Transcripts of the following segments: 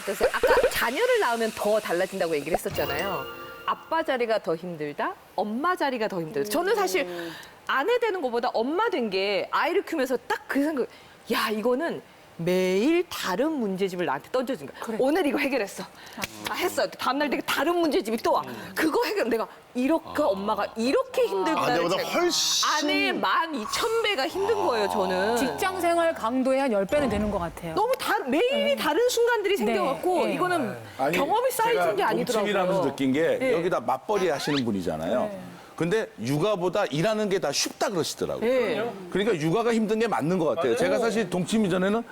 어떠세요? 아까 자녀를 낳으면 더 달라진다고 얘기를 했었잖아요. 아빠 자리가 더 힘들다? 엄마 자리가 더 힘들다? 저는 사실 아내 되는 것보다 엄마 된 게 아이를 키우면서 딱 그 생각, 야, 이거는 매일 다른 문제집을 나한테 던져준 거야. 그래. 오늘 이거 해결했어. 했어. 다음날 내가 다른 문제집이 또 와. 그거 해결, 내가 이렇게 엄마가 이렇게 힘들구나. 아내보다 훨씬. 아내의 12,000배가 힘든 거예요, 저는. 직장 생활 강도의 한 10배는 되는 것 같아요. 너무 매일이 다른 순간들이 생겨갖고 네. 이거는 아니, 경험이 쌓이는 게 아니더라고요. 동침이라면서 느낀 게 네. 여기다 맞벌이 하시는 분이잖아요. 근데 육아보다 일하는 게 다 쉽다 그러시더라고요. 네. 그러니까 육아가 힘든 게 맞는 것 같아요. 제가 사실 동침 이전에는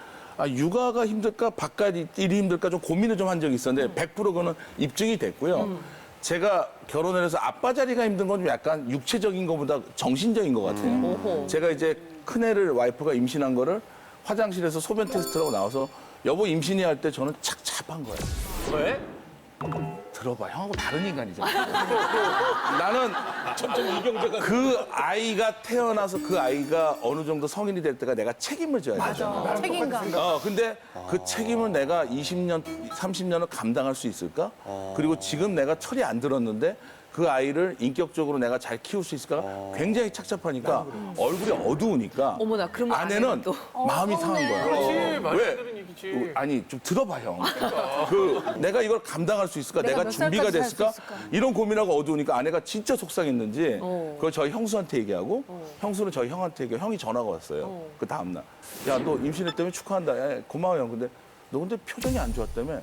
육아가 힘들까 바깥 일이 힘들까 좀 고민을 좀 한 적이 있었는데 100% 그거는 입증이 됐고요. 제가 결혼을 해서 아빠 자리가 힘든 건 좀 약간 육체적인 것보다 정신적인 것 같아요. 제가 이제 큰애를 와이프가 임신한 거를 화장실에서 소변 테스트를 하고 나와서 여보 임신이 할 때 저는 착잡한 거예요. 왜? 들어봐, 형하고 다른 인간이잖아. 나는 그 아이가 태어나서 그 아이가 어느 정도 성인이 될 때가 내가 책임을 져야 되잖아. 책임감. 근데 그 책임을 내가 20년, 30년을 감당할 수 있을까? 그리고 지금 내가 철이 안 들었는데 그 아이를 인격적으로 내가 잘 키울 수 있을까? 굉장히 착잡하니까 얼굴이 어두우니까 어머나, 그러면 아내는 아내는 또. 마음이 상한 거야. 그렇지, 말도 왜? 안 되는 얘기지. 아니 좀 들어봐 형. 내가 이걸 감당할 수 있을까? 내가 몇 준비가 살까지 살수 됐을까? 있을까? 이런 고민하고 어두우니까 아내가 진짜 속상했는지 그걸 저희 형수한테 얘기하고 형수는 저희 형한테 얘기하고 형이 전화가 왔어요. 그 다음 날. 야, 너 임신했다며 축하한다. 야, 고마워 형. 근데 너 근데 표정이 안 좋았다며.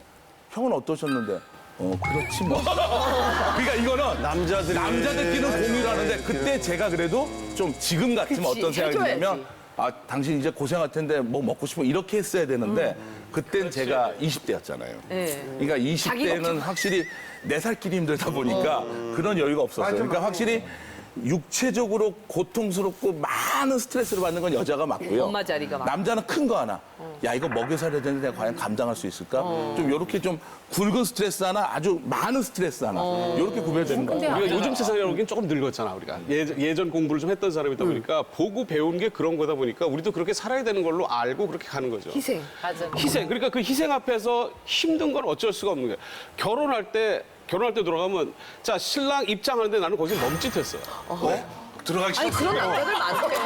형은 어떠셨는데? 그렇지 뭐. 그러니까 이거는 남자들끼리는 공유를 하는데 그때 제가 그래도 좀 지금 같으면 그치, 어떤 생각이 해줘야지. 드냐면 당신 이제 고생할 텐데 뭐 먹고 싶으면 이렇게 했어야 되는데 그땐 제가 20대였잖아요. 네. 그러니까 20대는 확실히 내 살길이 힘들다 보니까 그런 여유가 없었어요. 그러니까 확실히 육체적으로 고통스럽고 많은 스트레스를 받는 건 여자가 맞고요. 엄마 자리가 맞고. 남자는 큰 거 하나. 야, 이거 먹여 살려야 되는데 내가 과연 감당할 수 있을까? 좀 이렇게 좀 굵은 스트레스 하나, 아주 많은 스트레스 하나. 이렇게 구별되는 거 같아요. 우리가 요즘 세상에 오긴 조금 늙었잖아, 우리가. 예전 공부를 좀 했던 사람이다 보니까 보고 배운 게 그런 거다 보니까 우리도 그렇게 살아야 되는 걸로 알고 그렇게 가는 거죠. 희생. 맞아. 희생. 그러니까 그 희생 앞에서 힘든 건 어쩔 수가 없는 거예요. 결혼할 때 들어가면 자, 신랑 입장하는데 나는 거기서 멈칫했어요. 들어가기 아니, 그런 남자들 많대.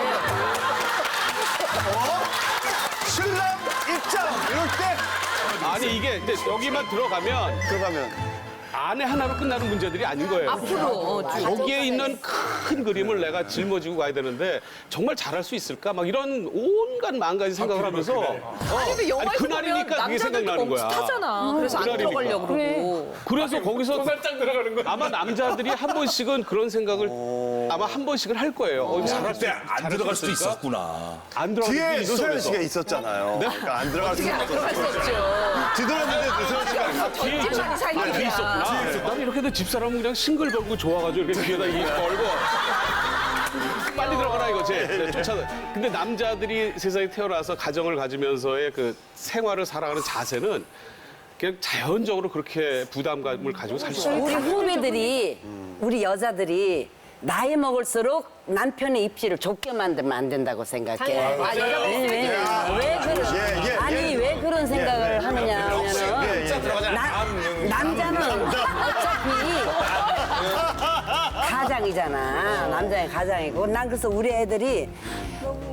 신랑 입장 이럴 때 아니, 이게 근데 여기만 들어가면 아내 하나로 끝나는 문제들이 아닌 거예요. 앞으로 쭉. 거기에 있는 큰 그림을 내가 짊어지고 가야 되는데 정말 잘할 수 있을까? 막 이런 온갖 마음가지 생각을 하면서 아니, 근데 영화에서 그날이니까 보면 그게 남자들도 생각나는 거야. 멈칫하잖아. 그래서 안 그날이니까. 들어가려고 그러고. 그래서 거기서 살짝 들어가는 거야. 아마 남자들이 한 번씩은 그런 생각을 아마 한 번씩은 할 거예요. 잘할 수 안 들어갈 수도 있었구나. 안 들어갈 뒤에 수도 있어. 노소연 그래서. 씨가 있었잖아요. 그러니까 안 들어갈 수는 들어갈 수 없었어요. 없죠. 뒤돌았는데 노소연 씨가 뒤에 있 집안이 살길이야. 뒤에 있었구나. 난 이렇게 해도 집사람은 그냥 싱글벙글 좋아가지고 이렇게 뒤에다 이 걸고 빨리 들어가라 이거지. 쫓아. 근데 남자들이 세상에 태어나서 가정을 가지면서의 그 생활을 살아가는 자세는 그냥 자연적으로 그렇게 부담감을 가지고 살 수 있어요. 우리 후배들이 우리 여자들이 나이 먹을수록 남편의 입지를 좁게 만들면 안 된다고 생각해. 아, 여자가 왜 그런 예, 아니 왜 그런 생각을 하느냐 하면은 남자는 어차피 가장이잖아. 남자의 가장이고 난 그래서 우리 애들이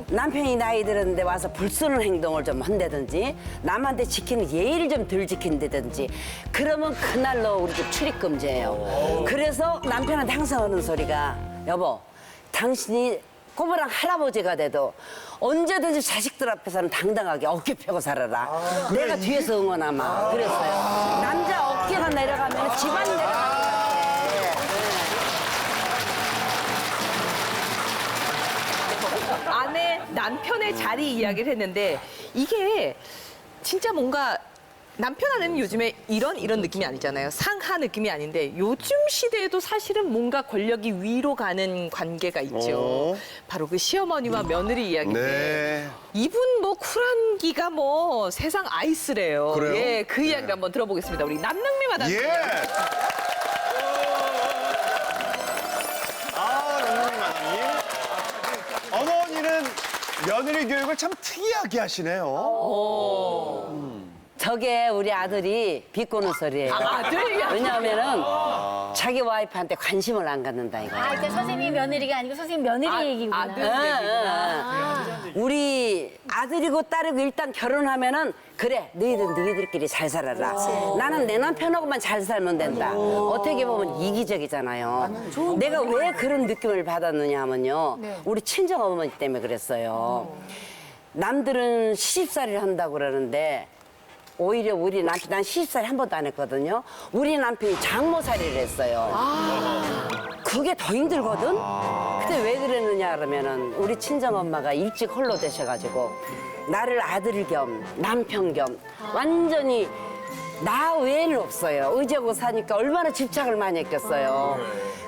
남편이 나이 들었는데 와서 불순한 행동을 좀 한다든지 남한테 지키는 예의를 좀 덜 지킨다든지 그러면 그날로 우리 집 출입금지예요. 그래서 남편한테 항상 하는 소리가 여보 당신이 꼬부랑 할아버지가 돼도 언제든지 자식들 앞에서는 당당하게 어깨 펴고 살아라. 내가 뒤에서 응원하마. 그랬어요. 남자 어깨가 내려가면 집안이 내려가는 것 같아. 아내, 남편의 자리 이야기를 했는데 이게 진짜 뭔가 남편 아내는 요즘에 이런 느낌이 아니잖아요. 상하 느낌이 아닌데 요즘 시대에도 사실은 뭔가 권력이 위로 가는 관계가 있죠. 바로 그 시어머니와 며느리 이야기인데 네. 이분 뭐 쿨한 기가 뭐 세상 아이스래요. 그래요? 예, 그 이야기를 한번 들어보겠습니다. 우리 남능미 마담. 예. 남궁민 마담님. 어머니는 며느리 교육을 참 특이하게 하시네요. 저게 우리 아들이 비꼬는 소리예요. 아들이야. 왜냐하면은 자기 와이프한테 관심을 안 갖는다 이거. 아, 그러니까 선생님이 며느리가 아니고 선생님 며느리 얘기구나. 아들 얘기구나. 우리 아들이고 딸이고 일단 결혼하면은 그래 너희들끼리 잘 살아라. 나는 내 남편하고만 잘 살면 된다. 어떻게 보면 이기적이잖아요. 내가 왜 그런 느낌을 받았느냐 하면요. 우리 친정어머니 때문에 그랬어요. 남들은 시집살이를 한다고 그러는데 오히려 우리 남편, 난 시집살이 한 번도 안 했거든요. 우리 남편이 장모살이를 했어요. 그게 더 힘들거든? 그때 왜 그랬느냐 그러면은 우리 친정엄마가 일찍 홀로 되셔가지고 나를 아들 겸 남편 겸 완전히 나 외에는 없어요. 의지하고 사니까 얼마나 집착을 많이 했겠어요.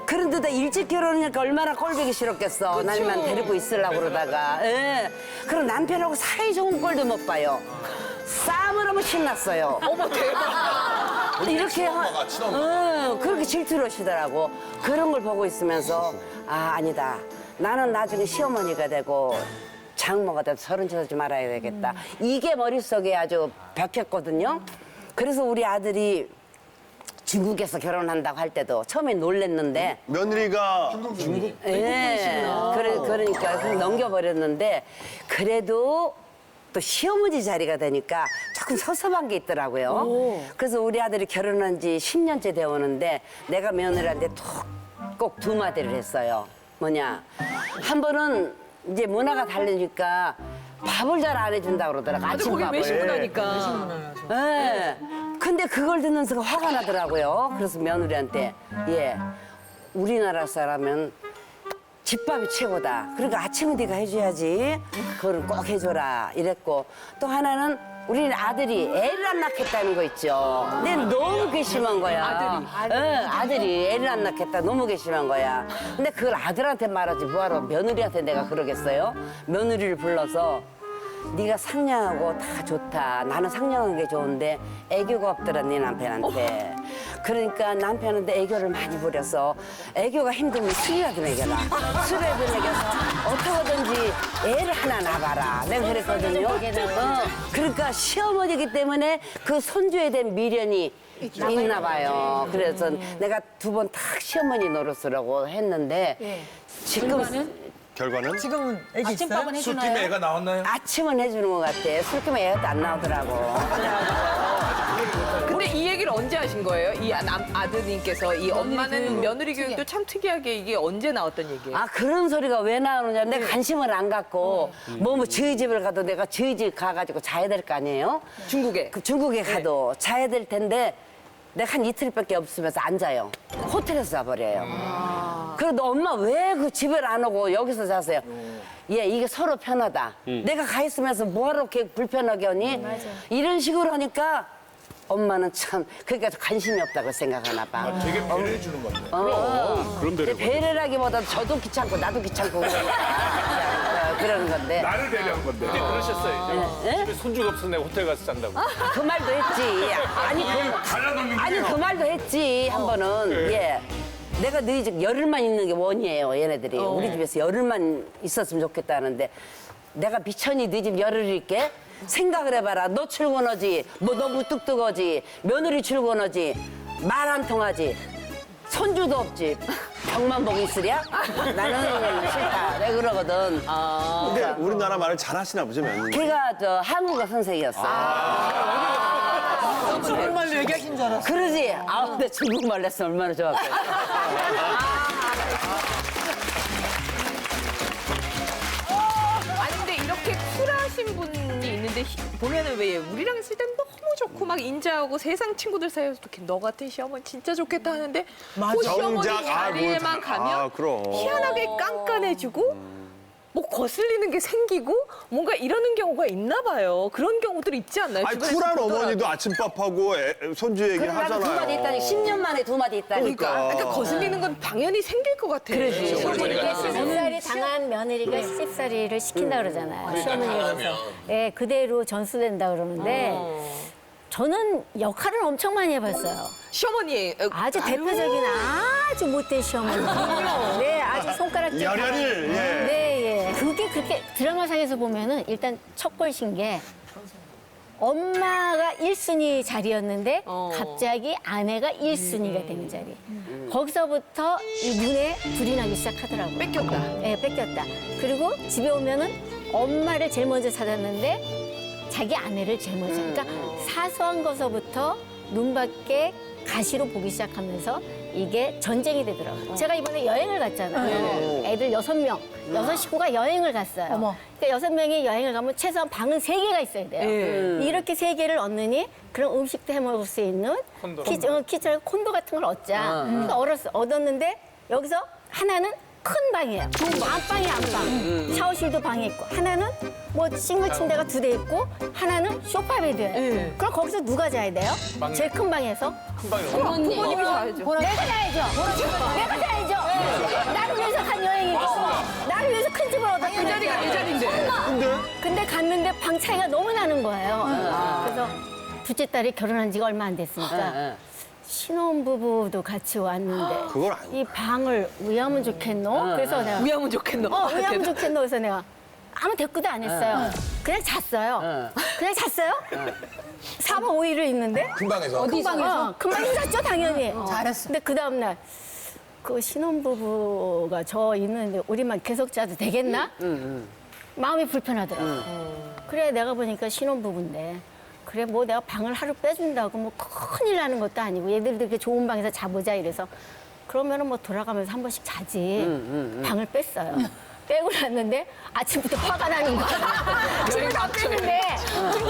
그런데도 일찍 결혼하니까 얼마나 꼴보기 싫었겠어. 나님만 데리고 있으려고 그러다가. 예. 그럼 남편하고 사이 좋은 꼴도 못 봐요. 싸움을 하면 신났어요. 어머 대박. 이렇게 그렇게 질투를 하시더라고. 그런 걸 보고 있으면서 아니다. 나는 나중에 시어머니가 되고 장모가 돼서 서른 쳐서 좀 알아야 되겠다. 이게 머릿속에 아주 박혔거든요. 그래서 우리 아들이 중국에서 결혼한다고 할 때도 처음에 놀랬는데 며느리가 중국 예. 그러니까 그냥 넘겨버렸는데 그래도 또 시어머니 자리가 되니까 조금 섭섭한 게 있더라고요. 그래서 우리 아들이 결혼한 지 10년째 되었는데 내가 며느리한테 꼭 두 마디를 했어요. 뭐냐. 한 번은 이제 문화가 다르니까 밥을 잘 안 해준다고 그러더라고. 아들 아침 거기 밥을. 외식문화니까. 예. 근데 그걸 듣는 순간 화가 나더라고요. 그래서 며느리한테 우리나라 사람은 집밥이 최고다. 그러니까 아침은 네가 해줘야지. 그거를 꼭 해줘라. 이랬고 또 하나는 우리는 아들이 애를 안 낳겠다는 거 있죠. 근데 너무 괘씸한 거야. 아들이 애를 안 낳겠다. 너무 괘씸한 거야. 근데 그걸 아들한테 말하지 뭐하러 며느리한테 내가 그러겠어요? 며느리를 불러서 네가 상냥하고 다 좋다. 나는 상냥한 게 좋은데 애교가 없더라 네 남편한테. 그러니까 남편한테 애교를 많이 부려서 애교가 힘들면 술이라도 먹여라. 술이라도 먹여서 어떻게든지 애를 하나 낳아봐라. 내가 그랬거든요. 그러니까 시어머니이기 때문에 그 손주에 대한 미련이 있나 봐요. 그래서 내가 두 번 탁 시어머니 노릇으라고 했는데 지금 결과는 지금은 애기 있어요? 아침밥은 술김에 해주나요? 애가 나왔나요? 아침은 해주는 것 같아. 술김에 애가 안 나오더라고. 근데 이 얘기를 언제 하신 거예요? 이 아드님께서 이 엄마는 며느리 교육도 참 특이하게 이게 언제 나왔던 얘기예요? 아 그런 소리가 왜 나오느냐. 내가 관심을 안 갖고 뭐 저희 집을 가도 내가 저희 집 가가지고 자야 될 거 아니에요? 중국에. 그 중국에 가도 자야 될 텐데 내가 한 이틀밖에 없으면서 안 자요. 호텔에서 자버려요. 그래도 엄마 왜 그 집에 안 오고 여기서 자세요? 이게 서로 편하다. 내가 가 있으면서 뭐하러 이렇게 불편하게 하니? 이런 식으로 하니까 엄마는 참 그러니까 관심이 없다고 생각하나 봐. 되게 배려해 주는 건데. 그럼 근데 배려라기보다 저도 귀찮고 나도 귀찮고 그러는 건데 나를 배려한 건데. 그러셨어요. 예? 집에 손주가 없어서 내가 호텔 가서 잔다고. 그 말도 했지. 아니 그 말도 했지 한 번은. 내가 너희 집 열흘만 있는 게 원이에요 얘네들이. 우리 집에서 열흘만 있었으면 좋겠다는데 내가 미천이 네 집 열흘 있게? 생각을 해봐라. 너 출근하지, 뭐 너 무뚝뚝하지, 며느리 출근하지, 말 안 통하지, 손주도 없지, 병만 보고 있으랴? 나는 싫다. 내가 그러거든. 근데 우리나라 말을 잘하시나 보죠, 며느리. 걔가 저 한국어 선생이었어. 정말로 얘기하신 줄 알았어. 그러지? 근데 중국말 했으면 얼마나 좋았겠어. 아니 근데 이렇게 쿨하신 분이 있는데 보면은 왜 우리랑 있을 땐 너무 좋고 막 인자하고 세상 친구들 사이에서 이렇게 너 같은 시어머니 진짜 좋겠다 하는데 그 시어머니 정작, 자리에만 가면 그럼. 희한하게 깐깐해지고 뭐 거슬리는 게 생기고 뭔가 이러는 경우가 있나 봐요. 그런 경우들 있지 않나요? 아니, 주변에서 쿨한 보더라도. 어머니도 아침밥하고 손주 얘기 그래, 나도 두 마디 있다니. 하잖아요. 10년 만에 두 마디 있다니까. 그러니까 거슬리는 건 당연히 생길 것 같아요. 그러지. 시어머니가 시집살이 당한 며느리가 시집살이를 시킨다 그러잖아요. 시어머니로서. 예, 그대로 전수된다 그러는데 저는 역할을 엄청 많이 해봤어요. 시어머니 아주 대표적인 아주 못된 시어머니. 네, 아주 손가락질. 열혈을, 네, 예. 그게 그렇게 드라마상에서 보면은 일단 첫 걸신 게 엄마가 1순위 자리였는데 갑자기 아내가 1순위가 되는 자리. 거기서부터 이 눈에 불이 나기 시작하더라고요. 뺏겼다. 네, 뺏겼다. 그리고 집에 오면은 엄마를 제일 먼저 찾았는데 자기 아내를 제일 먼저. 그러니까 사소한 것서부터 눈밖에 가시로 보기 시작하면서 이게 전쟁이 되더라고요. 제가 이번에 여행을 갔잖아요. 애들 6명, 6식구가 여행을 갔어요. 어머. 그러니까 6명이 여행을 가면 최소한 방은 3개가 있어야 돼요. 이렇게 3개를 얻느니 그런 음식도 해 먹을 수 있는 키친 콘도 같은 걸 얻자. 그래서 얻었는데 여기서 하나는 큰 방이에요. 안방이 안방. 샤워실도 방에 있고 하나는 뭐 싱글 침대가 2대 있고 하나는 소파 베드예요. 그럼 거기서 누가 자야 돼요? 제일 큰 방에서 부모님이 자야죠. 내가 자야죠. 내가 자야죠. 나를 위해서 간 여행이고 나를 위해서 큰 집을 얻었거든요. 내 자리가 내 자리인데. 근데 갔는데 방 차이가 너무 나는 거예요. 그래서 둘째 딸이 결혼한 지가 얼마 안 됐으니까 신혼부부도 같이 왔는데 그건 아니야. 이 방을 왜 하면 좋겠노? 그래서 내가 우야면 좋겠노. 왜 하면 좋겠노? 그래서 내가 아무 대꾸도 안 했어요. 그냥 잤어요. 그냥 잤어요? 4박 5일을 있는데 큰 방에서. 어디 방에서? 큰 방에서 잤죠, 당연히. 잘했어. 근데 그 다음날 그 신혼부부가 저 있는데 우리만 계속 자도 되겠나? 마음이 불편하더라고. 그래 내가 보니까 신혼부부인데 그래 뭐 내가 방을 하루 빼준다고 뭐 큰일 나는 것도 아니고 얘들도 이렇게 좋은 방에서 자보자 이래서 그러면은 뭐 돌아가면서 한 번씩 자지. 방을 뺐어요. 빼고 났는데 아침부터 화가 나는 거야. 집을 다 뺐는데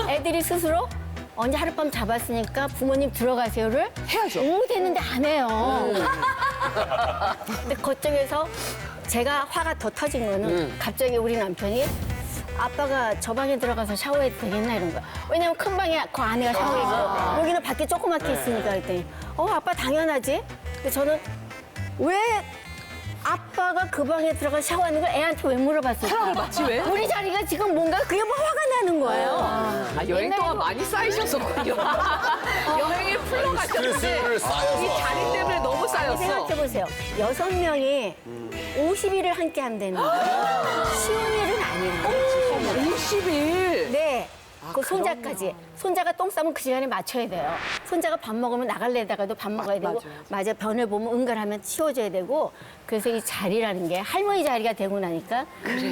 애들이 스스로 언제 하룻밤 잡았으니까 부모님 들어가세요를 해야죠. 오 됐는데 안 해요. 근데 그쪽에서 제가 화가 더 터진 거는 갑자기 우리 남편이 아빠가 저 방에 들어가서 샤워해도 되겠나 이런 거야. 왜냐면 큰 방에 그 아내가 샤워했고 여기는 밖에 조그맣게 있으니까 그랬더니 아빠 당연하지. 근데 저는 왜 아빠가 그 방에 들어가 샤워하는 걸 애한테 왜 물어봤을까? 사랑을 받지 왜? 우리 자리가 지금 뭔가 그게 뭐 화가 나는 거예요. 아, 여행 동안 많이 쌓이셨었군요. 여행에 풀러 가셨는데 스트레스를 쌓여서. 이 자리 때문에 너무 쌓였어. 생각해보세요. 6명이 50일을 함께 한다는 거 쉬운 일은 아니에요. 50일. 네. 그 손자까지. 손자가 똥 싸면 그 시간에 맞춰야 돼요. 손자가 밥 먹으면 나갈래다가도 밥 먹어야 되고, 맞아. 변을 보면 응가하면 치워줘야 되고, 그래서 이 자리라는 게 할머니 자리가 되고 나니까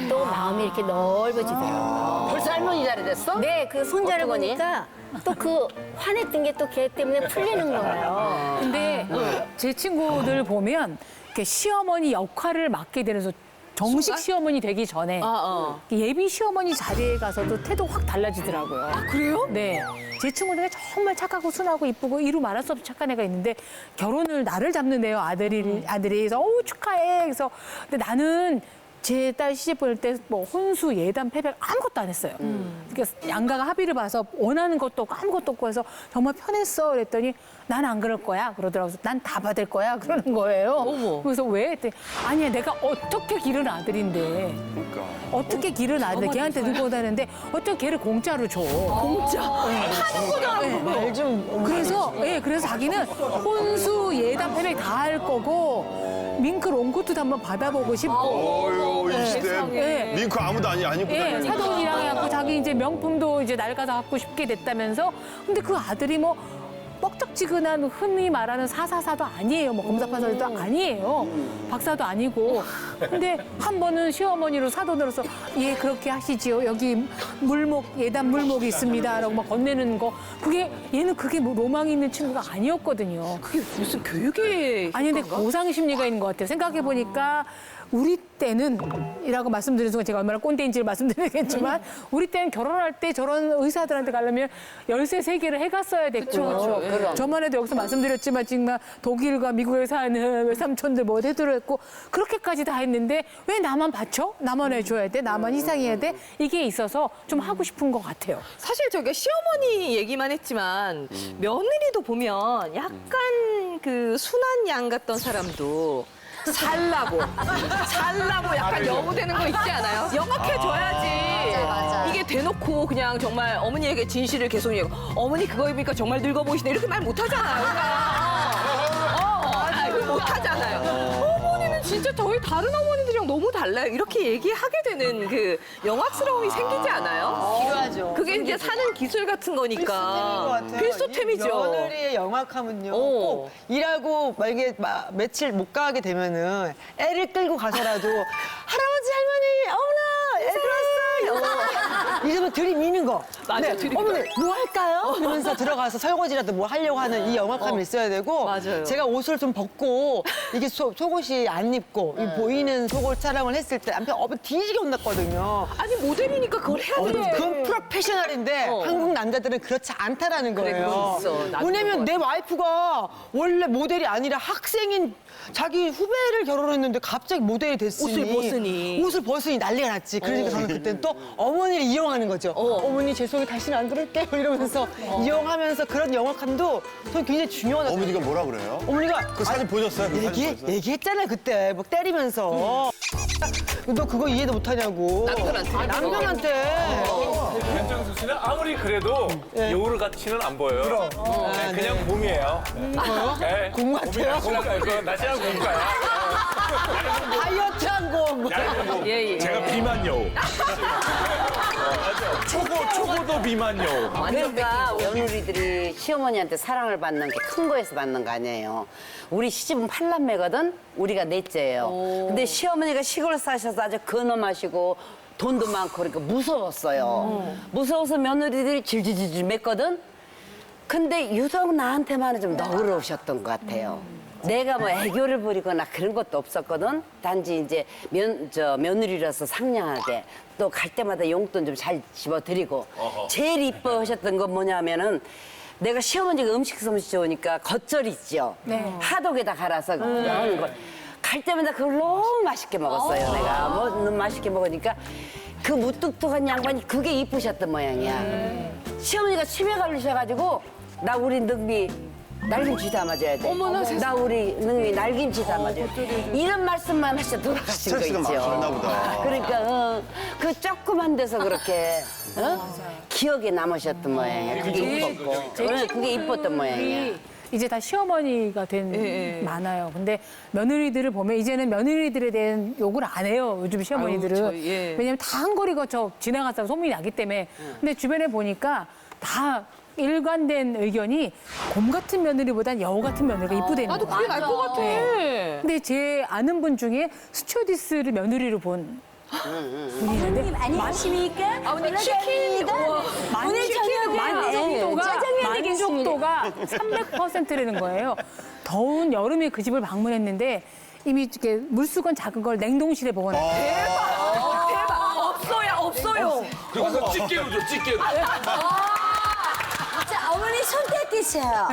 또 마음이 이렇게 넓어지더라고요. 벌써 할머니 자리 됐어? 네, 그 손자를 보니까 또 그 화냈던 게 또 걔 때문에 풀리는 거예요. 근데 제 친구들 보면 이렇게 시어머니 역할을 맡게 되면서 정식 시어머니 되기 전에 예비 시어머니 자리에 가서도 태도 확 달라지더라고요. 아, 그래요? 네. 제 친구들이 정말 착하고 순하고 이쁘고 이루 말할 수 없이 착한 애가 있는데 결혼을 나를 잡는데요. 아들이 그래서 축하해. 그래서 근데 나는 제 딸 시집 보낼 때 뭐 혼수, 예단, 패백 아무것도 안 했어요. 그러니까 양가가 합의를 봐서 원하는 것도 없고 아무것도 없고 해서 정말 편했어. 그랬더니 난 안 그럴 거야. 그러더라고요. 난 다 받을 거야. 그러는 거예요. 어머. 그래서 왜? 했더니 아니야 내가 어떻게 기른 아들인데 어떻게 기른 아들 걔한테 누구 다는데 어떻게 걔를 공짜로 줘. 공짜. 하는 거잖아. 그래서 그래서 자기는 혼수, 예단, 패백 다 할 거고 밍크 롱코트도 한번 받아보고 싶고. 어휴, 이 시대 네. 밍크 아무도 안 입고 예, 다니는 사돈이랑 해갖고 자기 이제 명품도 이제 낡아서 갖고 싶게 됐다면서. 근데 그 아들이 뭐 뻑적지근한 흔히 말하는 사사사도 아니에요. 뭐 검사판사도 아니에요. 박사도 아니고. 근데 한 번은 시어머니로 사돈으로서 예 그렇게 하시지요. 여기 물목 예단 물목이 있습니다라고 막 건네는 거. 그게 얘는 그게 뭐 로망이 있는 친구가 아니었거든요. 그게 무슨 교육의 아니 근데 보상 심리가 있는 것 같아요. 생각해 보니까 우리 때는 이라고 말씀드린 순간 제가 얼마나 꼰대인지를 말씀드리겠지만 우리 때는 결혼할 때 저런 의사들한테 가려면 열쇠 3개를 해갔어야 됐고 저만 해도 여기서 말씀드렸지만 정말 독일과 미국에 사는 외삼촌들 뭐 해드렸고 그렇게까지 다 했는데 왜 나만 바쳐? 나만 해줘야 돼? 나만 희생해야 돼? 이게 있어서 좀 하고 싶은 것 같아요. 사실 저희가 시어머니 얘기만 했지만 며느리도 보면 약간 그 순한 양 같던 사람도 살라고 약간 여우되는 거 있지 않아요? 영악해줘야지. 맞아. 이게 대놓고 그냥 정말 어머니에게 진실을 계속 얘기하고 어머니 그거입니까? 정말 늙어 보이시네 이렇게 말 못하잖아요. 그러니까. 그걸 못하잖아요. 어머니는 진짜 저희 다른 어머니들이랑 너무 달라요. 이렇게 얘기하게 되는 그 영악스러움이 생기지 않아요? 필요하죠. 그게 이제 사는 기술 같은 거니까. 필수템이죠. 며느리의 영악함은요. 어. 꼭 일하고 만약에 며칠 못 가게 되면은 애를 끌고 가서라도 할아버지 할머니 어머나 애 들어왔어요. 이러면 들이미는 거. 맞아, 들이미는 어머니 뭐 할까요? 이러면서 들어가서 설거지라도 뭐 하려고 하는 이 영악함이 있어야 되고. 맞아요. 제가 옷을 좀 벗고 이게 속옷이 안 입고 이 보이는 속옷 촬영을 했을 때 남편 뒤지게 혼났거든요. 아니 모델이니까 그걸 해야 돼. 그건 프로페셔널인데 한국 남자들은 그렇지 않다라는 그래, 거예요. 그거 있어. 나도 왜냐면 그거 내 와이프가 원래 모델이 아니라 학생인 자기 후배를 결혼했는데 갑자기 모델이 됐으니 옷을 벗으니. 난리가 났지. 그러니까 저는 그때 또 어머니를 이용하는 거죠. 어머니 죄송해요 다시는 안 그럴게요 이러면서 이용하면서 그런 영악함도 저는 굉장히 중요하다고. 어머니가 뭐라 그래요? 어머니가 그 사진 보셨어요? 그 사진 보셨어요? 얘기했잖아요 그때 막 때리면서 너 그거 이해도 못하냐고 남편한테 변정수 씨는 아무리 그래도 여우를 같이는 안 보여요. 네, 그냥 곰이에요. 네. 곰 같아요? 그건 나시랑 곰가요. 다이어트한 곰. 예. 제가 비만 여우. 초고도 비만 여우. 그러니까 며느리들이 시어머니한테 사랑을 받는 게 큰 거에서 받는 거 아니에요. 우리 시집은 8남매거든. 우리가 넷째예요. 근데 시어머니가 시골 사셔서 아주 근엄하시고 돈도 많고 그러니까 무서웠어요. 무서워서 며느리들이 질질질질 맺거든. 근데 유독 나한테만은 좀 너그러우셨던 것 같아요. 내가 뭐 애교를 부리거나 그런 것도 없었거든. 단지 이제 며느리라서 상냥하게 또 갈 때마다 용돈 좀 잘 집어드리고 제일 이뻐하셨던 건 뭐냐면은 내가 시어머니가 음식 솜씨 좋으니까 겉절이 있죠. 하독에다 갈아서 하는 걸. 갈 때마다 그걸 너무 맛있게 먹었어요. 내가 뭐 너무 맛있게 먹으니까 그 무뚝뚝한 양반이 그게 이쁘셨던 모양이야. 시어머니가 치매 걸리셔가지고 나 우리 능비 날김치 담아줘야 돼. 나 우리 능비 날김치 담아줘야 돼. 이런 말씀만 하셔 돌아가신 거 스트레스가 그렇죠. 많으셨나 있죠. 보다. 그러니까 그 조그만 데서 그렇게 기억에 남으셨던 모양이야. 그게 이뻤고. 그게 이뻤던 모양이야. 이제 다 시어머니가 된 많아요. 근데 며느리들을 보면 이제는 며느리들에 대한 욕을 안 해요. 요즘 시어머니들은. 아유, 예. 왜냐면 다 한 거리 거쳐 지나갔다고 소문이 나기 때문에. 근데 주변에 보니까 다 일관된 의견이 곰 같은 며느리보단 여우 같은 며느리가 이쁘다는 나도 거예요. 그게 날 것 같아. 근데 제 아는 분 중에 스튜어디스를 며느리로 본 분이 있는데 안녕하십니까? 오늘 치킨. 오늘 저녁은 만족도가 300%라는 거예요. 더운 여름에 그 집을 방문했는데 이미 이렇게 물수건 작은 걸 냉동실에 보관했어요. 대박. 없어요. 그리고 가서 집게로 줘, 집게로. 자, 어머니 손 떼끼세요.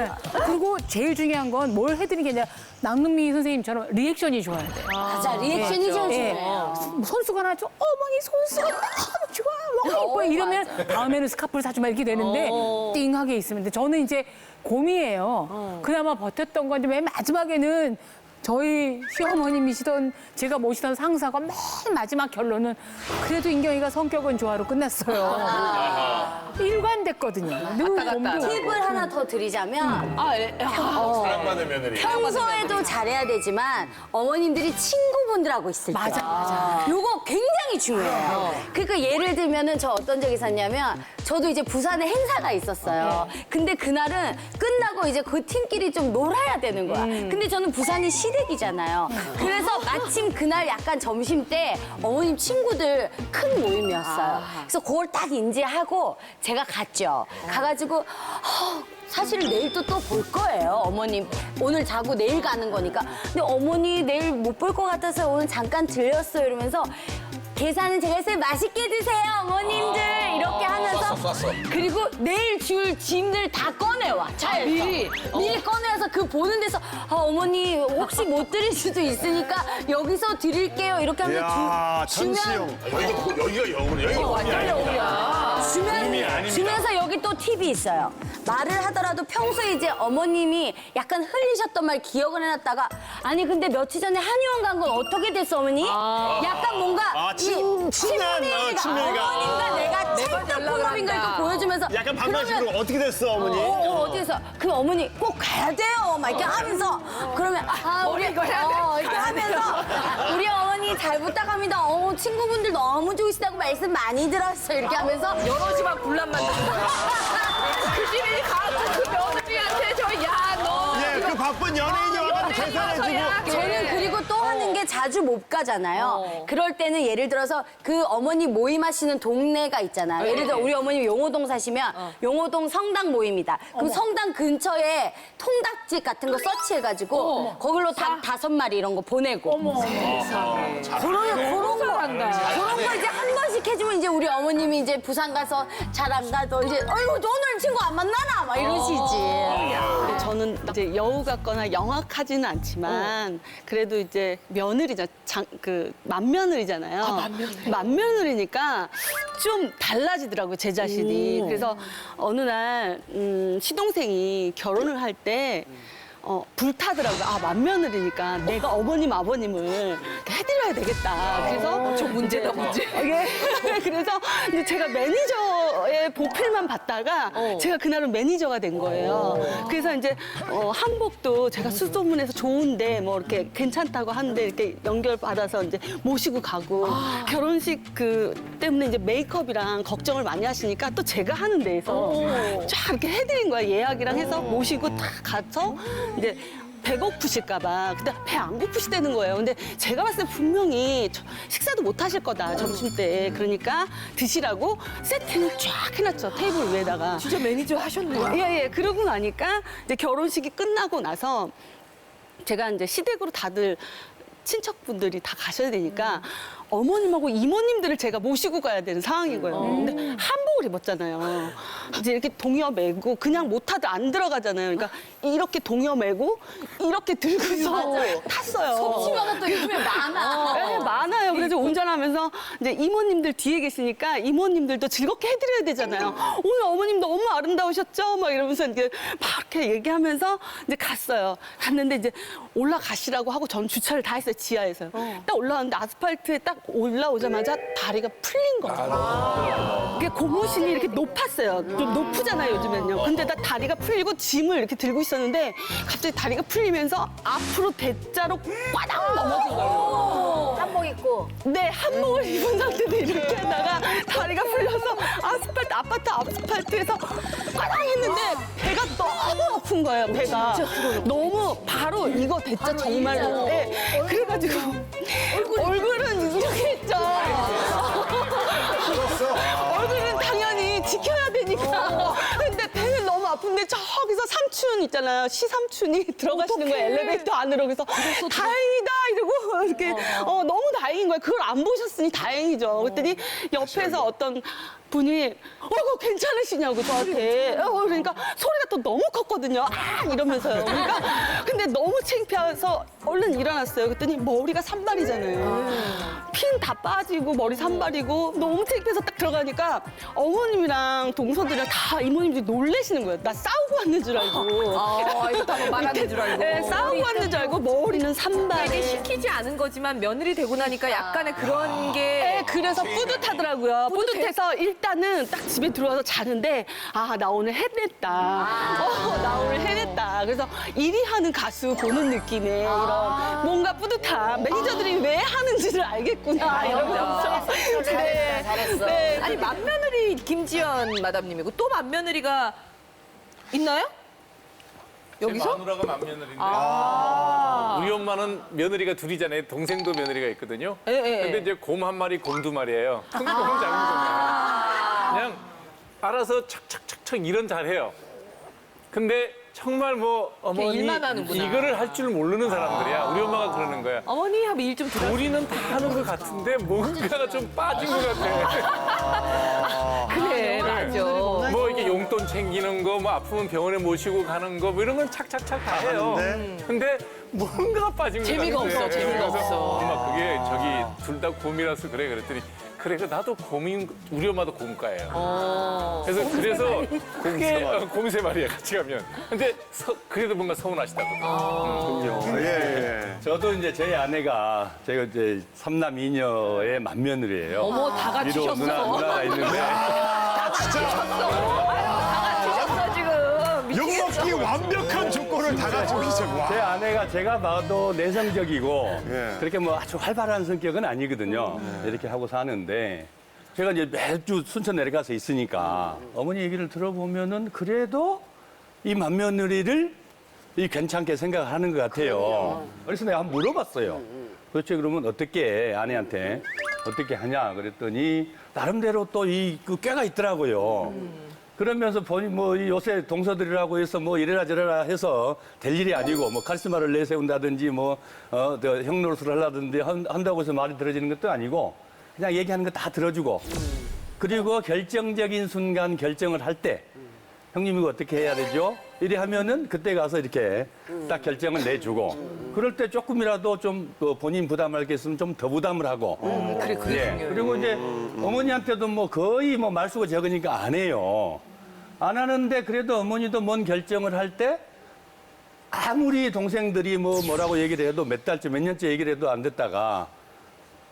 그리고 제일 중요한 건 뭘 해드리는 게 아니라 남능미 선생님처럼 리액션이 좋아야 돼요. 맞아, 리액션이 제일 중요해요. 손수건 하나 줘. 어머니 손수건 너무 좋아. 너무 예뻐요. 이러면 다음에는 스카프를 사주마 이렇게 되는데 띵하게 있으면 돼. 저는 이제 곰이에요. 그나마 버텼던 건데 맨 마지막에는 저희 시어머님이시던 제가 모시던 상사가 맨 마지막 결론은 그래도 인경이가 성격은 좋아로 끝났어요. 일관됐거든요. 늘 곰도 팁을 하나 더 드리자면 사랑받는 며느리. 평소에도 잘해야 되지만 어머님들이 친구분들하고 있을 때 맞아. 요거 굉장히 중요해요. 그러니까 예를 들면은 저 어떤 적이 있었냐면 저도 이제 부산에 행사가 있었어요. 근데 그날은 끝나고 이제 그 팀끼리 좀 놀아야 되는 거야. 근데 저는 부산이 시댁이잖아요. 그래서 마침 그날 약간 점심 때 어머님 친구들 큰 모임이었어요. 그래서 그걸 딱 인지하고 제가 갔죠. 가가지고 사실은 내일 또 볼 거예요. 어머님 오늘 자고 내일 가는 거니까. 근데 어머니 내일 못 볼 것 같아서 오늘 잠깐 들렸어요. 이러면서 계산은 제가 했어요. 맛있게 드세요, 어머님들. 이렇게 하면서 그리고 내일 줄 짐들 다 꺼내와. 차에서. 미리 꺼내와서 그 보는 데서 어머니 혹시 못 드릴 수도 있으니까 여기서 드릴게요. 이렇게 이야, 하면 주면 천시영. 여기가 영으로, 여기가 곰이야. 주면서 여기 또 팁이 있어요. 말을 하더라도 평소에 이제 어머님이 약간 흘리셨던 말 기억을 해놨다가 아니 근데 며칠 전에 한의원 간 건 어떻게 됐어 어머니? 약간 뭔가 친밀이가 어머님과 내가 찰떡궁합인가 이렇게 보여주면서 약간 반반식으로 어떻게 됐어, 어머니? 어떻게 됐어? 그 어머니 꼭 가야 돼요 막 이렇게 하면서 그러면 우리 이렇게 하면서 우리 어머니 잘 부탁합니다. 친구분들 너무 좋으시다고 말씀 많이 들었어요. 이렇게 하면서 여럿이만 분란 만드는 거야. 그 집이 가서 그 며느리한테 예, 그 바쁜 연예인이 와가지고 계산해주고. 저는 그리고 또 하는 게 자주 못 가잖아요. 그럴 때는 예를 들어서 그 어머니 모임하시는 동네가 있잖아요. 예를 들어 우리 어머님 용호동 사시면 용호동 성당 모임이다. 그럼 성당 근처에 통닭집 같은 거 서치해가지고 거기로 닭 5마리 이런 거 보내고 그런 거 이제 한 번씩 해주면 이제 우리 어머님이 이제 부산 가서 잘 안 가도 이제 어이구 오늘 친구 안 만나나 막 이러시지. 저는 이제 여우 같거나 영악하지는 않지만 그래도 이제 며느리죠. 맏며느리잖아요. 맏며느리니까 좀 달라지더라고요, 제 자신이. 그래서 어느 날 시동생이 결혼을 할 때 불타더라고요. 맏며느리니까 내가 어머님, 아버님을 해드려야 되겠다. 그래서 저 문제다, 문제. 그래서 이제 제가 매니저의 보필만 받다가 제가 그날은 매니저가 된 거예요. 그래서 이제 한복도 제가 수소문해서 좋은데 뭐 이렇게 괜찮다고 하는데 이렇게 연결받아서 이제 모시고 가고 결혼식 때문에 이제 메이크업이랑 걱정을 많이 하시니까 또 제가 하는 데에서 쫙 이렇게 해드린 거예요. 예약이랑 해서 모시고 다 가서 이제 배고프실까봐. 근데 배 안 고프시다는 거예요. 근데 제가 봤을 때 분명히 식사도 못 하실 거다, 점심 때. 그러니까 드시라고 세팅을 쫙 해놨죠, 테이블 위에다가. 진짜 매니저 하셨네요. 예. 그러고 나니까 이제 결혼식이 끝나고 나서 제가 이제 시댁으로 다들 친척분들이 다 가셔야 되니까 어머님하고 이모님들을 제가 모시고 가야 되는 상황인 거예요. 근데 한복을 입었잖아요. 이제 이렇게 동여 매고 그냥 못하도 안 들어가잖아요. 그러니까 이렇게 동여 매고 이렇게 들고서 탔어요. 속치마가 또 요즘에 많아. 네, 많아요. 그래서 운전하면서 이제 이모님들 뒤에 계시니까 이모님들도 즐겁게 해드려야 되잖아요. 오늘 어머님 너무 아름다우셨죠? 막 이러면서 이제 막 이렇게 얘기하면서 이제 갔어요. 갔는데 이제 올라가시라고 하고 전 주차를 다 했어요, 지하에서. 딱 올라왔는데 아스팔트에 딱 올라오자마자 다리가 풀린 거죠. 그게 고무신이 이렇게 높았어요. 좀 높으잖아요, 요즘엔요. 근데 나 다리가 풀리고 짐을 이렇게 들고 있었는데 갑자기 다리가 풀리면서 앞으로 대자로 꽈당 넘어진 거예요. 한복 입고. 네, 한복을 입은 상태도 이렇게 하다가 다리가 풀려서 아파트 아스팔트에서 꽈당 했는데 배가 너무 아픈 거예요, 배가. 너무 바로 이거 됐죠, 정말로. 네, 그래가지고 얼굴은 이렇게 했죠. 얼굴은 당연히 지켜야 되니까. 근데 배는 너무 아픈데 저기서 삼촌 있잖아요. 시삼촌이 들어가시는 거예요. 엘리베이터 안으로. 그래서 다행이다 이러고 이렇게 너무 다행인 거예요. 그걸 안 보셨으니 다행이죠. 그랬더니 옆에서 어떤 분이 그거 괜찮으시냐고 저한테. 그러니까 소리가 또 너무 컸거든요. 이러면서요. 그러니까 근데 너무 창피해서 얼른 일어났어요. 그랬더니 머리가 산발이잖아요. 핀 다 빠지고 머리 산발이고 너무 창피해서 딱 들어가니까 어머님이랑 동서들이랑 다 이모님들이 놀래시는 거예요. 나 싸우고 왔는 줄 알고. 이따가 말하는 줄 알고. 네, 싸우고 왔는 줄 알고 머리는 산발에. 이게 시키지 않은 거지만 며느리 되고 나니까 약간의 그런 게. 네, 그래서 뿌듯하더라고요. 뿌듯해서 일단은 딱 집에 들어와서 자는데 나 오늘 해냈다. 나 오늘 해냈다. 그래서 일이 하는 가수 보는 느낌의 이런 뭔가 뿌듯함. 매니저들이 왜 하는지를 알겠구나. 이러면서. 네. 잘했어. 네. 아니 맏며느리 김지연 마담님이고 또 맏며느리가 있나요? 여기서? 제 마누라가 맏며느리인데 우리 엄마는 며느리가 둘이잖아요. 동생도 며느리가 있거든요. 근데 이제 곰 한 마리, 곰 두 마리예요. 큰 곰, 작은 곰이에요. 그냥 알아서 착착착착 일은 잘해요. 근데 정말 뭐 어머니 일만 하는구나. 이거를 할 줄 모르는 사람들이야. 우리 엄마가 그러는 거야. 어머니 하면 일 좀 들어. 우리는 다 하는 것 같은데 뭔가가 좀 빠진 것 같아. 그래, 맞아. 뭐 이렇게 용돈 챙기는 거, 뭐 아프면 병원에 모시고 가는 거, 뭐 이런 건 착착착 다 해요. 근데 뭔가가 빠진 것 같아. 재미가 없어, 재미가 그래서 없어. 엄마 그게 저기 둘 다 곰이라서 그래. 그랬더니 그래서 나도 우리 엄마도 곰가예요. 그래서 크게 곰새말이야 같이 가면. 근데 그래도 뭔가 서운하시다고. 예. 저도 이제 저희 아내가 제가 이제 삼남 이녀의 맏며느리예요. 어머, 다 위로 갖추셨어. 누나가 있는데 욕먹기 완벽한 조건을 다 갖추고 계셔. 제 아내가 제가 봐도 내성적이고 예. 그렇게 뭐 아주 활발한 성격은 아니거든요. 이렇게 하고 사는데 제가 이제 매주 순천 내려가서 있으니까 어머니 얘기를 들어보면은 그래도 이 맏며느리를 이 괜찮게 생각하는 것 같아요. 그래서 내가 한번 물어봤어요. 도대체 그러면 어떻게 해, 아내한테 어떻게 하냐 그랬더니 나름대로 또 그 꾀가 있더라고요. 그러면서 본인 뭐 요새 동서들이라고 해서 뭐 이래라 저래라 해서 될 일이 아니고 뭐 카리스마를 내세운다든지 뭐 형 노릇을 하려든지 한다고 해서 말이 들어지는 것도 아니고 그냥 얘기하는 거 다 들어주고 그리고 결정적인 순간 결정을 할 때 형님 이거 어떻게 해야 되죠? 이래 하면은 그때 가서 이렇게 딱 결정을 내주고 그럴 때 조금이라도 좀 본인 부담할 게 있으면 좀 더 부담을 하고 그래, 그게 예. 중요해요. 그리고 이제 어머니한테도 뭐 거의 뭐 말수가 적으니까 안 해요. 안 하는데 그래도 어머니도 뭔 결정을 할 때 아무리 동생들이 뭐라고 얘기를 해도 몇 달째 몇 년째 얘기를 해도 안 됐다가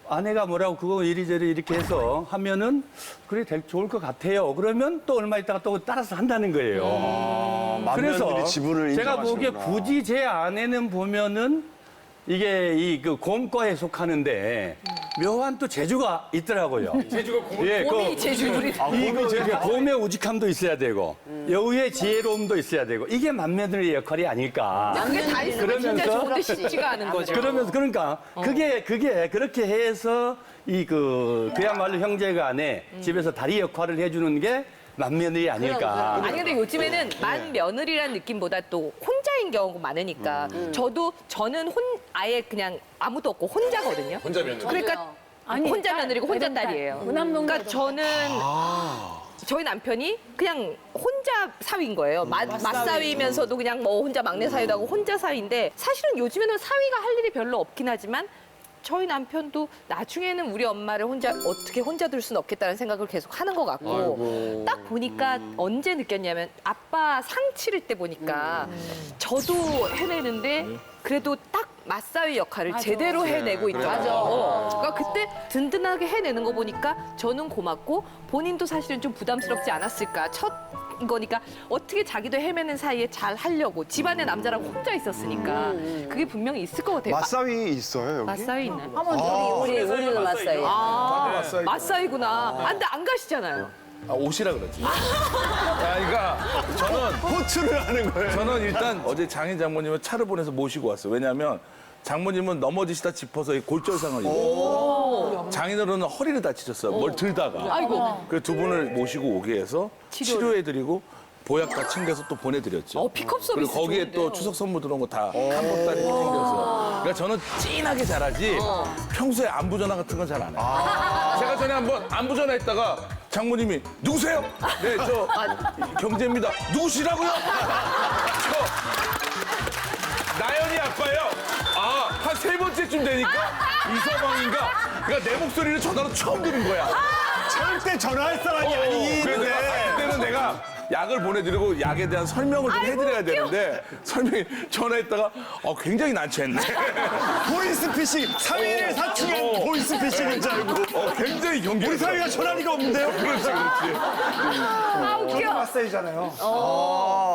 아내가 뭐라고 그거 이리저리 이렇게 해서 하면은 그래 좋을 것 같아요. 그러면 또 얼마 있다가 또 따라서 한다는 거예요. 그래서 맏며느리 지분을 제가 보기에 인정하시는구나. 굳이 제 아내는 보면은 이게 그 곰과에 속하는데 묘한 또 재주가 있더라고요. 제주가 곰을 예, 곰이 제주물이 곰이 제주 곰의 우직함도 있어야 되고 여우의 지혜로움도 있어야 되고 이게 맏며느리 역할이 아닐까. 그게 다 있으면 진짜 그러면서- 좋은데 쉽지가 않은 거죠. 그러면서 그러니까 그게 그렇게 해서 그야말로 형제간에 집에서 다리 역할을 해주는 게 맏며느리 아닐까. 아니 근데 요즘에는 맏며느리라는 느낌보다 또 혼자인 경우가 많으니까 저는 아예 그냥 아무도 없고 혼자거든요. 혼자 며느리. 그러니까 아니, 혼자 며느리고 혼자 딸, 딸이에요. 무남동네 그러니까 저는 저희 남편이 그냥 혼자 사위인 거예요. 맞사위면서도 그냥 뭐 혼자 막내 사위도 하고 혼자 사위인데 사실은 요즘에는 사위가 할 일이 별로 없긴 하지만 저희 남편도 나중에는 우리 엄마를 어떻게 혼자 둘 수는 없겠다는 생각을 계속 하는 것 같고 딱 보니까 언제 느꼈냐면 아빠 상 치를 때 보니까 저도 해내는데 그래도 딱 맞사위 역할을 제대로 해내고 있더라고요. 그러니까 그때 든든하게 해내는 거 보니까 저는 고맙고 본인도 사실은 좀 부담스럽지 않았을까. 첫 거니까 어떻게 자기도 헤매는 사이에 잘 하려고 집안에 남자랑 혼자 있었으니까 그게 분명히 있을 것 같아요. 맞사위 있어요, 여기? 맞사위 있나요? 우리는 맞사위. 맞사위구나. 아, 근데 안 가시잖아요. 오시라 그러지. 그러니까 저는 호출을 하는 거예요. 저는 일단 어제 장인 장모님을 차를 보내서 모시고 왔어요. 왜냐하면 장모님은 넘어지시다 짚어서 이 골절상을 입었고 장인어른은 허리를 다치셨어요. 뭘 들다가. 아이고. 그래서 두 분을 모시고 오게 해서 치료해드리고 보약 다 챙겨서 또 보내드렸죠. 픽업 서비스 그리고 거기에 좋은데요. 또 추석 선물 들어온 거 다 한 보따리 챙겨서. 그러니까 저는 찐하게 잘하지 평소에 안부 전화 같은 건 잘 안 해요. 제가 전에 한번 안부 전화했다가 장모님이 누구세요? 네, 저 경재입니다. 누구시라고요? 저 나연이 아빠예요. 한 세 번째쯤 되니까 이서방인가? 그러니까 내 목소리를 전화로 처음 들은 거야. 절대 전화할 사람이 아니기 그래서 내가 갈 때는 내가 약을 보내드리고 약에 대한 설명을 좀 해드려야 되는데 전화했다가 굉장히 난처했네. 보이스피싱, 사위를 사칭한 보이스피싱인 줄 알고. 굉장히 경계. 우리 사위가 전할 리가 없는데요? 그렇지. 아, 웃겨. 맞사위잖아요.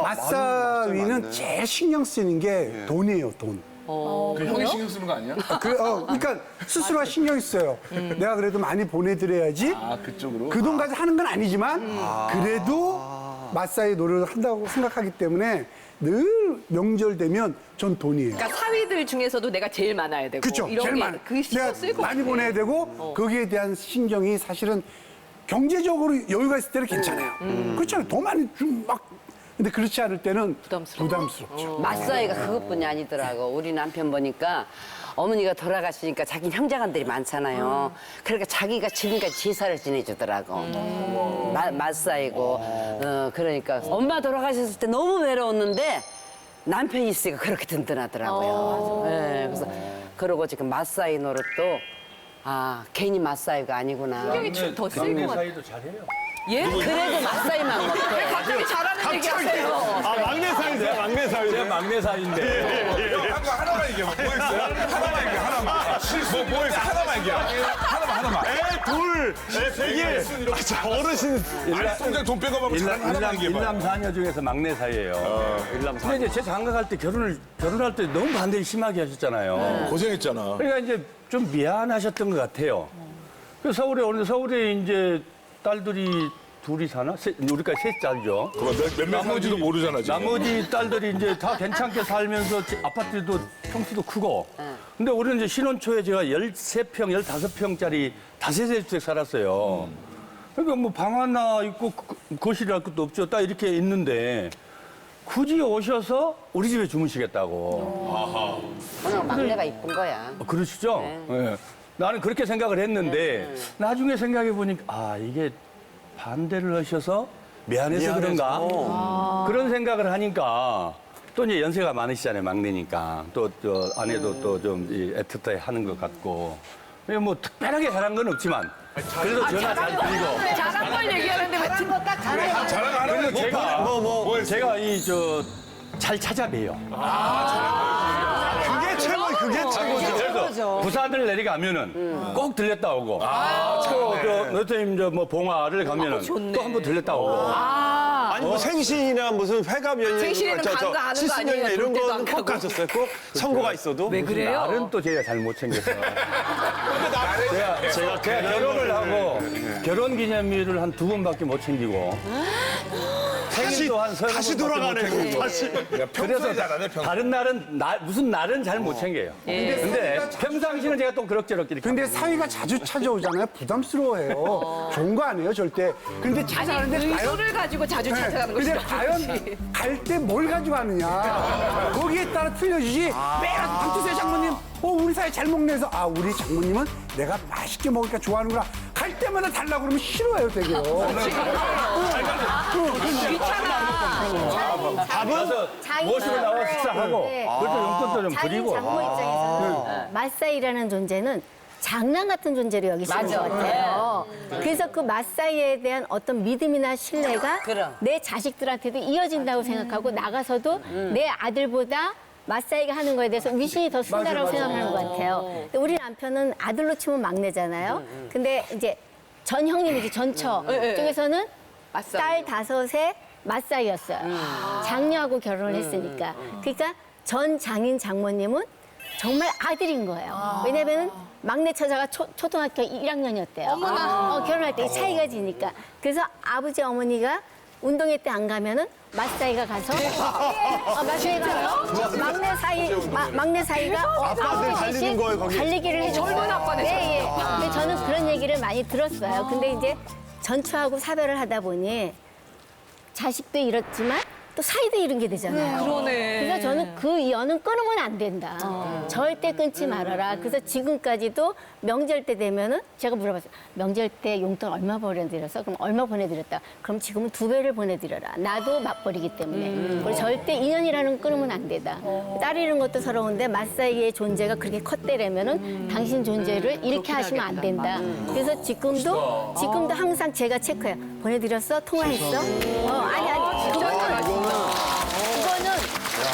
맞사위는 제일 신경 쓰이는 게 돈이에요, 돈. 형이 신경 쓰는 거 아니야? 그러니까 스스로가 신경이 써요. 내가 그래도 많이 보내드려야지. 그쪽으로? 그 돈까지 하는 건 아니지만 그래도 맞사위 노력을 한다고 생각하기 때문에 늘 명절 되면 전 돈이에요. 그러니까 사위들 중에서도 내가 제일 많아야 되고 그렇죠. 이런 제일 게 많아. 그게 신경 내가 쓸 것 많이 같아. 보내야 되고 거기에 대한 신경이 사실은 경제적으로 여유가 있을 때는 괜찮아요. 그렇잖아요. 더 많이 좀 막. 근데 그렇지 않을 때는 부담스럽죠. 맞사위가 그것뿐이 아니더라고. 우리 남편 보니까 어머니가 돌아가시니까 자기 형제간들이 많잖아요. 그러니까 자기가 지금까지 제사를 지내주더라고. 맞사위고. 그러니까 엄마 돌아가셨을 때 너무 외로웠는데 남편이 있으니까 그렇게 든든하더라고요. 네, 그래서 그러고 지금 맞사위 노릇도 아, 괜히 맞사이가 아니구나. 신경이 좀 더 쓸 것 같아요. 사이도 잘해요. 예? 그래도 맞사이만 못해. 갑자기 잘하는 얘기 하세요. 아, 막내 사이세요, 막내 사이. 제가 막내 사이인데. 하나만 얘기해. 뭐 했어요? 하나만 얘기해. 하나만. 뭐 했어? 하나만 얘기해. 하나만. 애 둘, 애 세 개. 아, 자, 어르신. 통장 돈 빼고 가면 하나만 얘기해. 일남 사녀 중에서 막내 사이예요. 근데 이제 제 장가갈 때 결혼할 때 너무 반대를 심하게 하셨잖아요. 고생했잖아. 그러니까 이제 좀 미안하셨던 것 같아요. 그 서울에 이제 딸들이 둘이 사나? 우리까지 셋 딸죠. 몇명 사는지도 모르잖아, 지금. 나머지 딸들이 이제 다 괜찮게 살면서 아파트도 평수도 크고. 근데 우리는 이제 신혼 초에 제가 13평, 15평짜리 다세대 주택 살았어요. 그러니까 뭐 방 하나 있고 거실이랄 것도 없죠. 딱 이렇게 있는데 굳이 오셔서 우리 집에 주무시겠다고. 오늘 막내가 이쁜 거야. 그러시죠? 네. 나는 그렇게 생각을 했는데 나중에 생각해 보니까 아 이게 반대를 하셔서 미안해서 그런가 그런 생각을 하니까 또 이제 연세가 많으시잖아요 막내니까 또 아내도 또 좀 애틋해 하는 것 같고 뭐 특별하게 잘한 건 없지만 그래도 전화 잘 드리고 잘한 걸 얘기하는데 왜 잘한 거딱 잘해. 자랑 하나 그리고 제가 이 잘 찾아봬요. 그게 최고죠. 그래서 부산을 내려가면은 꼭 들렸다 오고. 또 너태님 뭐 봉화를 가면은 또 한 번 들렸다 오고. 아니, 뭐 생신이나 무슨 회갑 연휴. 생신에는 간거 아는 거 칠순연휴 아니에요? 이런 볼 때도 거는 안 꼭 가고. 가셨어요? 꼭 선거가 있어도? 왜 그래요? 날은 또 제가 잘 못 챙겼어요. 제가 결혼을 하고 결혼 기념일을 한 2번밖에 못 챙기고. 생일도 한 30번밖에 다시 못 돌아가네, 챙기고. 다시. 그래서 다른 날은 무슨 날은 잘 못 챙겨요. 근데 평상시는 제가 또 그럭저럭 이렇게. 근데 사위가 자주 찾아오잖아요. 부담스러워해요. 좋은 거 아니에요, 절대. 근데 찾아가는데 과연 의소를 가지고 자주 찾아가는 거 근데 싫어. 과연 갈 때 뭘 가지고 가느냐. 거기에 따라 틀려주지. 매일 박주세 장모님, 우리 사이 잘 먹네 해서, 우리 장모님은 내가 맛있게 먹으니까 좋아하는구나. 갈 때마다 달라고 그러면 싫어해요, 되게요. 밥은 모시고 나와 식사하고 그래도 용돈도 좀 자기 드리고. 장모 입장에서는 맞사이라는 존재는 장난 같은 존재로 여기시는 것 같아요. 그래서 그 맞사이에 대한 어떤 믿음이나 신뢰가 내 자식들한테도 이어진다고 생각하고 나가서도 내 아들보다 맞사이가 하는 거에 대해서 위신이 더 쓴다라고 생각하는 것 같아요. 근데 우리 남편은 아들로 치면 막내잖아요. 근데 이제 전 형님이지 전처 쪽에서는 딸 5에 맞사이였어요. 장녀하고 결혼을 했으니까. 그러니까 전 장인 장모님은 정말 아들인 거예요. 왜냐면은 막내 처자가 초등학교 1학년이었대요. 결혼할 때 차이가 지니까. 그래서 아버지 어머니가 운동회 때 안 가면은 맞사이가 가서 막내 사이가 아빠들 달리는 거예요, 거기? 달리기를 해줬어요. 젊은 아빠네. 예. 근데 저는 그런 얘기를 많이 들었어요. 근데 이제 전처하고 사별을 하다 보니 자식도 잃었지만 또 사이도 잃은 게 되잖아요. 그러네. 그래서 저는 그 연은 끊으면 안 된다. 절대 끊지 말아라. 그래서 지금까지도 명절 때 되면은 제가 물어봤어요. 명절 때 용돈 얼마 보내드렸어? 그럼 얼마 보내드렸다? 그럼 지금은 2배를 보내드려라. 나도 맞벌이기 때문에. 그리고 절대 인연이라는 건 끊으면 안 된다. 딸 잃은 것도 서러운데 맞사이의 존재가 그렇게 컸대라면은 당신 존재를 잃게 하시면 안 된다. 그래서 지금도 항상 제가 체크해요. 보내드렸어? 통화했어? 아니. 그거는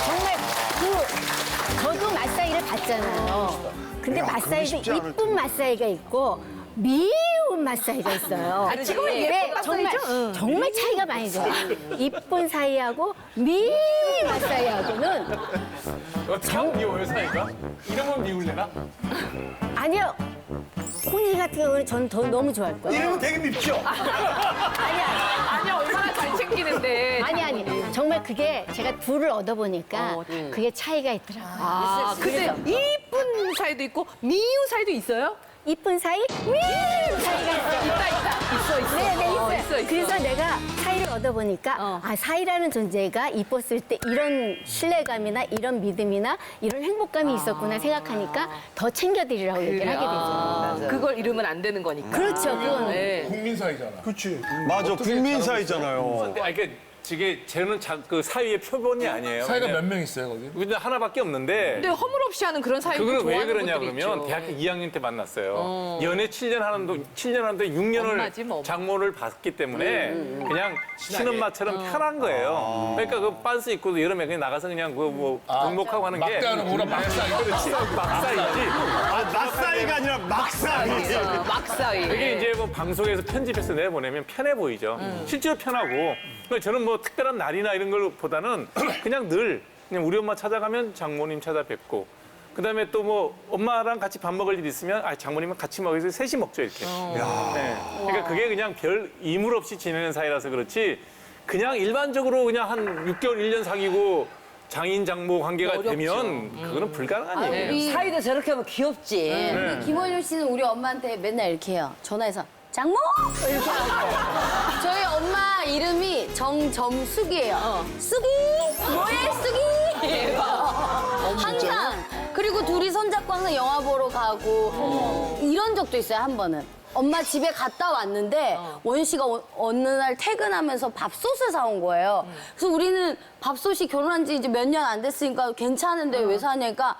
정말 저도 맞사이를 봤잖아요. 근데 맞사이도 이쁜 맞사이가 있고 미운 맞사이가 있어요. 지금은 예쁜 맞사이죠? 정말 차이가 많이 나요. 이쁜 사이하고 미운 맞사이하고는 참 미워요 사이가? 이러면 미울래나? 아니요. 혼이 같은 경우는 전 더 너무 좋아할 거예요. 이러면 되게 밉죠? 아니 얼마나 잘 챙기는데. 아니. 정말 그게 제가 둘을 얻어보니까 그게 차이가 있더라고요. 근데 이쁜 사이도 있고 미운 사이도 있어요? 이쁜 사이, 미운 사이가 있어요. 있다. 네, 있어. 그래서 내가 사이를 얻어보니까 사이라는 존재가 이뻤을 때 이런 신뢰감이나 이런 믿음이나 이런 행복감이 있었구나 생각하니까 더 챙겨드리라고 얘기를 하게 되죠. 그걸 잃으면 안 되는 거니까. 그렇죠, 그거는. 네. 국민 사이잖아. 그렇지. 맞아, 국민 사이잖아요. 아니, 그러니까 이게 쟤는 그 사위의 표본이 아니에요. 사이가 왜냐면 몇 명 있어요 거기? 근데 하나밖에 없는데. 근데 허물없이 하는 그런 사이를 그거는 왜 좋아하는 그러냐 분들이 그러면 있죠. 대학교 2학년 때 만났어요. 연애 7년 하는데 6년을 엄마지, 뭐. 장모를 봤기 때문에 그냥 친엄마처럼 편한 거예요. 그러니까 그 빤스 입고도 여름에 그냥 나가서 그냥 그뭐 등록하고 하는 게 막대하는 거구나, 막사이. 그렇지. 막사이지. 막사이가 아니라 막사이. 막사위. 그게 이제 뭐 방송에서 편집해서 내보내면 편해 보이죠. 실제로 편하고. 그러니까 저는 뭐 특별한 날이나 이런 걸 보다는 그냥 늘 그냥 우리 엄마 찾아가면 장모님 찾아뵙고 그다음에 또 뭐 엄마랑 같이 밥 먹을 일 있으면 장모님은 같이 먹어서 셋이 먹죠 이렇게. 네. 그러니까 그게 그냥 별 이물 없이 지내는 사이라서 그렇지 그냥 일반적으로 그냥 한 6개월, 1년 사귀고 장인 장모 관계가 되면 그거는 불가능한 얘기예요. 우리 사이도 저렇게 하면 귀엽지. 우리 김원효 씨는 우리 엄마한테 맨날 이렇게 해요. 전화해서 장모 이렇게 하고. 저희 엄마 이름이 정점숙이에요. 쑥이 뭐해 쑥이. 항상 그리고 둘이 손잡고 항상 영화 보러 가고 이런 적도 있어요 한 번은. 엄마 집에 갔다 왔는데 원효 씨가 어느 날 퇴근하면서 밥솥을 사온 거예요. 그래서 우리는 밥솥이 결혼한 지 이제 몇 년 안 됐으니까 괜찮은데 왜 사냐니까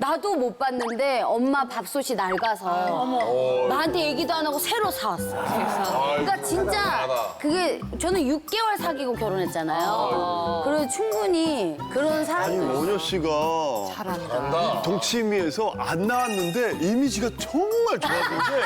나도 못 봤는데 엄마 밥솥이 낡아서 나한테 얘기도 안 하고 새로 사왔어. 그러니까 진짜 그게 저는 6개월 사귀고 결혼했잖아요. 그래서 충분히 그런 아니 사람들. 원효 씨가 잘한다. 동치미에서 안 나왔는데 이미지가 정말 좋았는데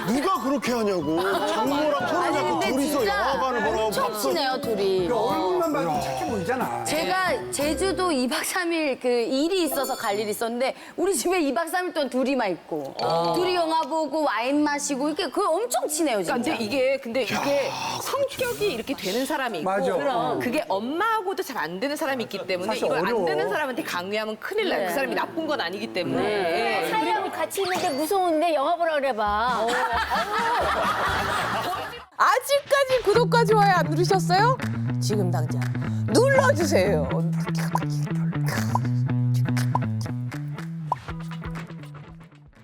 누가 그렇게 하냐고 장모랑 손을 잡고 근데 둘이서 진짜 영화관을 보라고 엄청 밥솥. 친해요 둘이. 그 얼굴만 봐도 착해 보이잖아. 제가 제주도 2박 3일 그 일이 있어서 갈 일이 있었는데 우리 집에 2박 3일 동안 둘이만 있고 둘이 영화 보고 와인 마시고 이렇게 그 엄청 친해요 진짜. 그러니까 이제 이게 성격이 이렇게 되는 사람이 있고 맞아. 그럼 그게 엄마하고도 잘 안 되는 사람이 있기 때문에 사실 이걸 안 어려워. 되는 사람한테 강요하면 큰일 나요. 그 사람이 나쁜 건 아니기 때문에. 예. 사이하고 같이 있는데 무서운데 영화 보라 그래봐. 아직까지 구독과 좋아요 안 누르셨어요? 지금 당장 눌러주세요.